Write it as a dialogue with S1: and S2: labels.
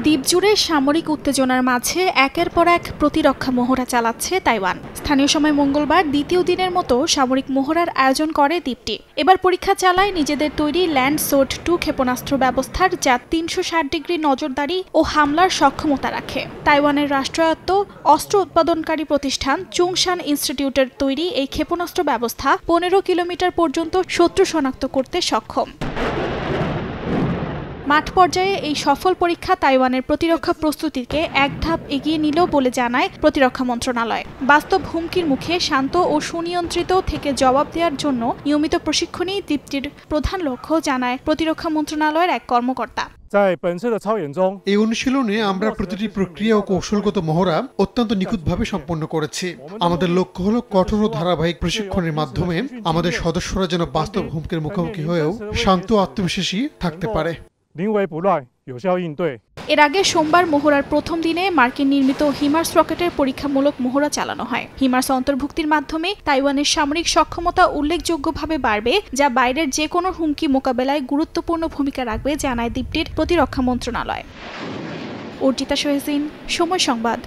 S1: দ্বীপজুড়ে সামরিক উত্তেজনার মাঝে একের পর এক প্রতিরক্ষা মহড়া চালাচ্ছে তাইওয়ান। স্থানীয় সময় মঙ্গলবার দ্বিতীয় দিনের মতো সামরিক মহড়ার আয়োজন করে দ্বীপটি। এবার পরীক্ষা চালায় নিজেদের তৈরি ল্যান্ড সোর্ড 2 ক্ষেপণাস্ত্র ব্যবস্থার, যা 360 ডিগ্রি নজরদারি ও হামলার সক্ষমতা রাখে। তাইওয়ানের রাষ্ট্রায়ত্ত অস্ত্র উৎপাদনকারী প্রতিষ্ঠান চুংশান ইনস্টিটিউটের তৈরি এই ক্ষেপণাস্ত্র ব্যবস্থা 15 কিলোমিটার পর্যন্ত শত্রু শনাক্ত করতে সক্ষম। মাঠ পর্যায়ে এই সফল পরীক্ষা তাইওয়ানের প্রতিরক্ষা প্রস্তুতিকে এক ধাপ এগিয়ে নিল বলে জানায় প্রতিরক্ষা মন্ত্রণালয়। বাস্তব হুমকির মুখে শান্ত ও সুনিয়ন্ত্রিত থেকে জবাব দেওয়ার জন্য নিয়মিত প্রশিক্ষণই দ্বীপটির প্রধান লক্ষ্য, জানায় প্রতিরক্ষা মন্ত্রণালয়ের এক কর্মকর্তা।
S2: এই অনুশীলনে আমরা প্রতিটি প্রক্রিয়া ও কৌশলগত মহড়া অত্যন্ত নিখুঁতভাবে সম্পন্ন করেছি। আমাদের লক্ষ্য হলো কঠোর ও ধারাবাহিক প্রশিক্ষণের মাধ্যমে আমাদের সদস্যরা যেন বাস্তব হুমকির মুখোমুখি হয়েও শান্ত আত্মবিশ্বাসী থাকতে পারে।
S1: এর আগে সোমবার মহড়ার প্রথম দিনে মার্কিন নির্মিত হিমার্স রকেটের পরীক্ষামূলক মহড়া চালানো হয়। হিমার্স অন্তর্ভুক্তির মাধ্যমে তাইওয়ানের সামরিক সক্ষমতা উল্লেখযোগ্যভাবে বাড়বে, যা বাইরের যে কোনো হুমকি মোকাবেলায় গুরুত্বপূর্ণ ভূমিকা রাখবে, জানায় দ্বীপটির প্রতিরক্ষা মন্ত্রণালয়। অর্জিতা সোহেজিন, সময় সংবাদ।